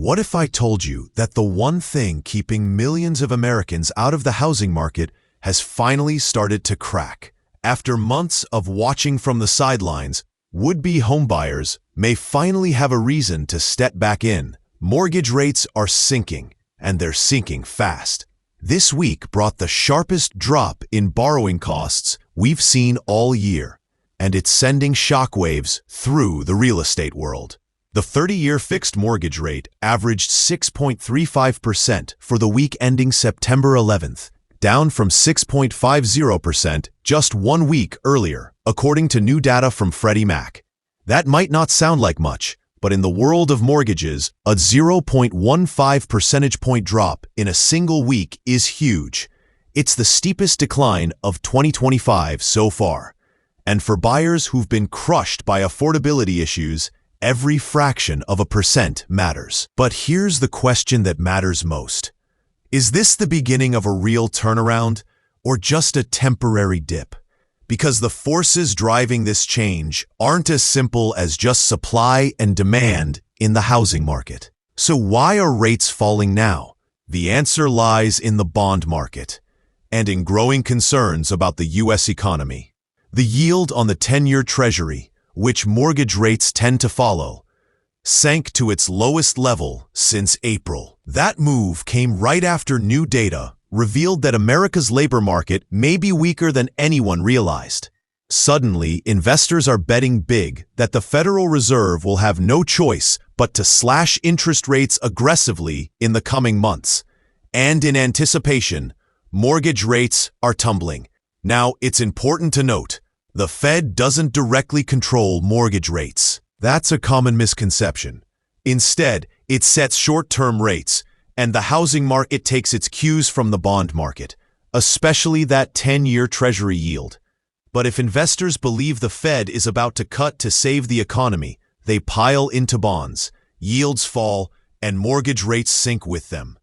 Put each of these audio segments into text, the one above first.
What if I told you that the one thing keeping millions of Americans out of the housing market has finally started to crack? After months of watching from the sidelines, would-be homebuyers may finally have a reason to step back in. Mortgage rates are sinking, and they're sinking fast. This week brought the sharpest drop in borrowing costs we've seen all year, and it's sending shockwaves through the real estate world. The 30-year fixed mortgage rate averaged 6.35% for the week ending September 11th, down from 6.50% just 1 week earlier, according to new data from Freddie Mac. That might not sound like much, but in the world of mortgages, a 0.15 percentage point drop in a single week is huge. It's the steepest decline of 2025 so far. And for buyers who've been crushed by affordability issues, every fraction of a percent matters. But here's the question that matters most. Is this the beginning of a real turnaround, or just a temporary dip? Because the forces driving this change aren't as simple as just supply and demand in the housing market. So why are rates falling now? The answer lies in the bond market and in growing concerns about the U.S. economy. The yield on the 10-year Treasury, which mortgage rates tend to follow, sank to its lowest level since April. That move came right after new data revealed that America's labor market may be weaker than anyone realized. Suddenly, investors are betting big that the Federal Reserve will have no choice but to slash interest rates aggressively in the coming months. And in anticipation, mortgage rates are tumbling. Now, it's important to note, the Fed doesn't directly control mortgage rates. That's a common misconception. Instead, it sets short-term rates, and the housing market takes its cues from the bond market, especially that 10-year Treasury yield. But if investors believe the Fed is about to cut to save the economy, they pile into bonds, yields fall, and mortgage rates sink with them.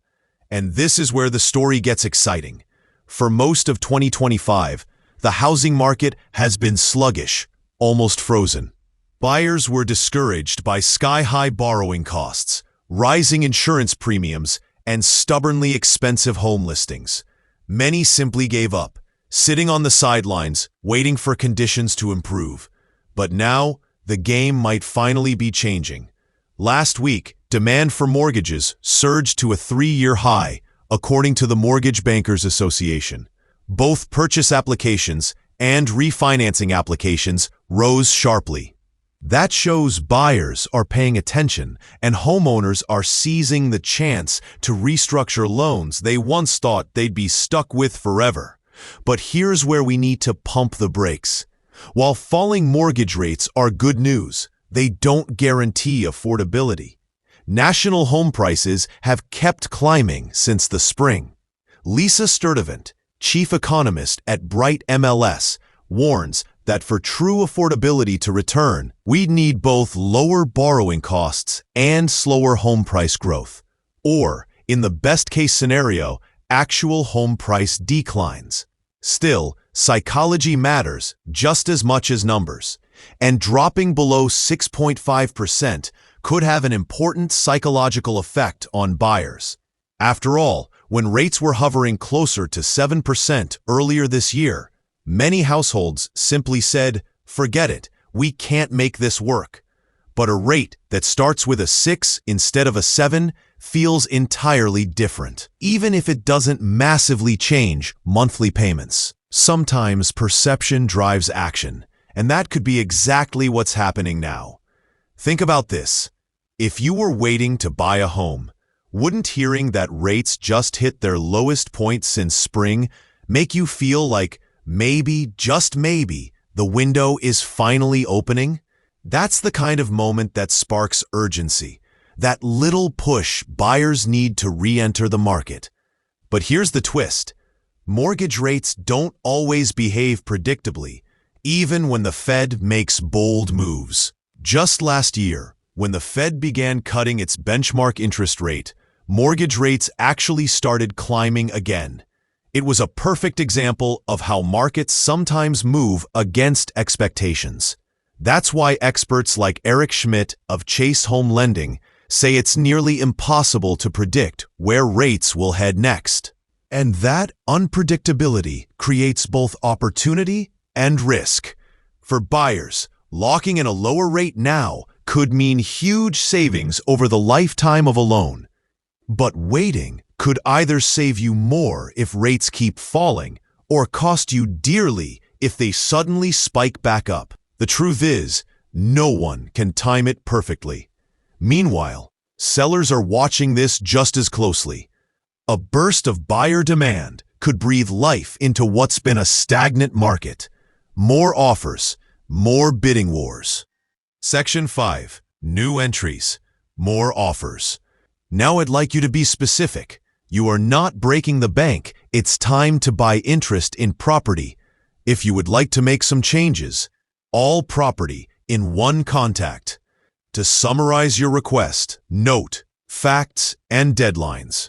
And this is where the story gets exciting. For most of 2025, the housing market has been sluggish, almost frozen. Buyers were discouraged by sky-high borrowing costs, rising insurance premiums, and stubbornly expensive home listings. Many simply gave up, sitting on the sidelines, waiting for conditions to improve. But now, the game might finally be changing. Last week, demand for mortgages surged to a 3-year high, according to the Mortgage Bankers Association. Both purchase applications and refinancing applications rose sharply. That shows buyers are paying attention and homeowners are seizing the chance to restructure loans they once thought they'd be stuck with forever. But here's where we need to pump the brakes. While falling mortgage rates are good news, they don't guarantee affordability. National home prices have kept climbing since the spring. Lisa Sturtevant, chief economist at Bright MLS, warns that for true affordability to return, we'd need both lower borrowing costs and slower home price growth. Or, in the best-case scenario, actual home price declines. Still, psychology matters just as much as numbers, and dropping below 6.5% could have an important psychological effect on buyers. After all, when rates were hovering closer to 7% earlier this year, many households simply said, "Forget it, we can't make this work." But a rate that starts with a 6 instead of a 7 feels entirely different, even if it doesn't massively change monthly payments. Sometimes perception drives action, and that could be exactly what's happening now. Think about this. If you were waiting to buy a home, wouldn't hearing that rates just hit their lowest point since spring make you feel like maybe, just maybe, the window is finally opening? That's the kind of moment that sparks urgency, that little push buyers need to re-enter the market. But here's the twist. Mortgage rates don't always behave predictably, even when the Fed makes bold moves. Just last year, when the Fed began cutting its benchmark interest rate, mortgage rates actually started climbing again. It was a perfect example of how markets sometimes move against expectations. That's why experts like Eric Schmidt of Chase Home Lending say it's nearly impossible to predict where rates will head next. And that unpredictability creates both opportunity and risk. For buyers, locking in a lower rate now could mean huge savings over the lifetime of a loan. But waiting could either save you more if rates keep falling or cost you dearly if they suddenly spike back up. The truth is, no one can time it perfectly. Meanwhile, sellers are watching this just as closely. A burst of buyer demand could breathe life into what's been a stagnant market. More offers, more bidding wars. Section 5. New entries. More offers. Now I'd like you to be specific. You are not breaking the bank. It's time to buy interest in property. If you would like to make some changes, all property in one contact. To summarize your request, note facts and deadlines.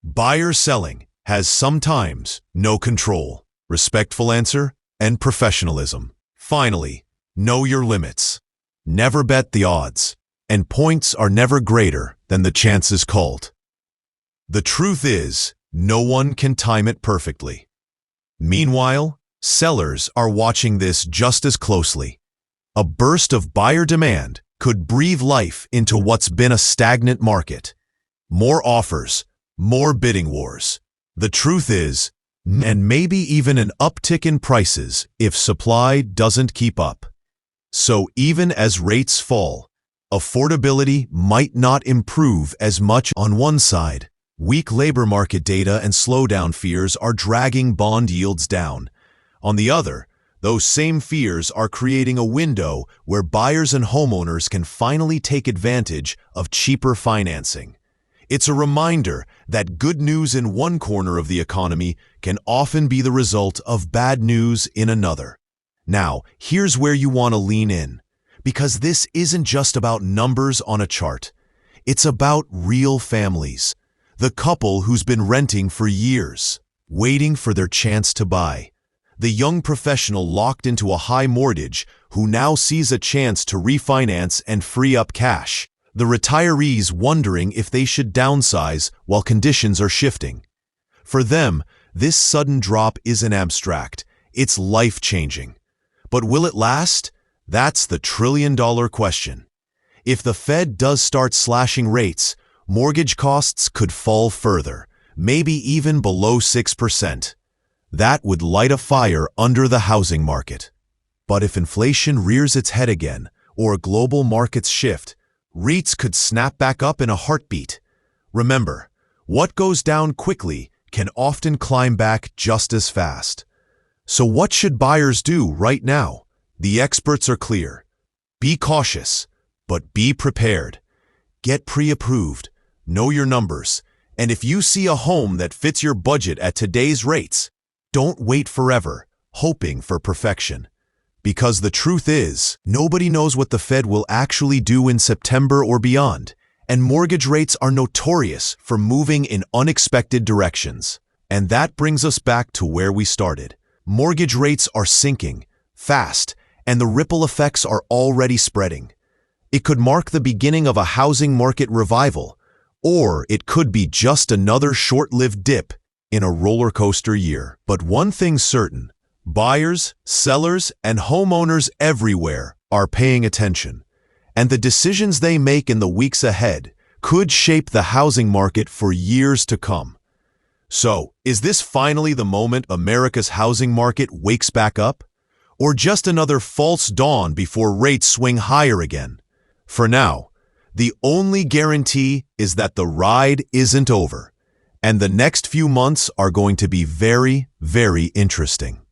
Buyer selling has sometimes no control. Respectful answer and professionalism. Finally, know your limits. Never bet the odds, and points are never greater than the chances called. The truth is, no one can time it perfectly. Meanwhile, sellers are watching this just as closely. A burst of buyer demand could breathe life into what's been a stagnant market. More offers, more bidding wars. The truth is, and maybe even an uptick in prices if supply doesn't keep up. So even as rates fall, affordability might not improve as much. On one side, weak labor market data and slowdown fears are dragging bond yields down. On the other, those same fears are creating a window where buyers and homeowners can finally take advantage of cheaper financing. It's a reminder that good news in one corner of the economy can often be the result of bad news in another. Now, here's where you want to lean in, because this isn't just about numbers on a chart. It's about real families, the couple who's been renting for years, waiting for their chance to buy, the young professional locked into a high mortgage who now sees a chance to refinance and free up cash, the retirees wondering if they should downsize while conditions are shifting. For them, this sudden drop isn't abstract, it's life-changing. But will it last? That's the trillion-dollar question. If the Fed does start slashing rates, mortgage costs could fall further, maybe even below 6%. That would light a fire under the housing market. But if inflation rears its head again, or global markets shift, REITs could snap back up in a heartbeat. Remember, what goes down quickly can often climb back just as fast. So what should buyers do right now? The experts are clear. Be cautious, but be prepared. Get pre-approved, know your numbers, and if you see a home that fits your budget at today's rates, don't wait forever, hoping for perfection. Because the truth is, nobody knows what the Fed will actually do in September or beyond, and mortgage rates are notorious for moving in unexpected directions. And that brings us back to where we started. Mortgage rates are sinking, fast, and the ripple effects are already spreading. It could mark the beginning of a housing market revival, or it could be just another short-lived dip in a roller coaster year. But one thing's certain, buyers, sellers, and homeowners everywhere are paying attention, and the decisions they make in the weeks ahead could shape the housing market for years to come. So, is this finally the moment America's housing market wakes back up? Or just another false dawn before rates swing higher again? For now, the only guarantee is that the ride isn't over, and the next few months are going to be very, very interesting.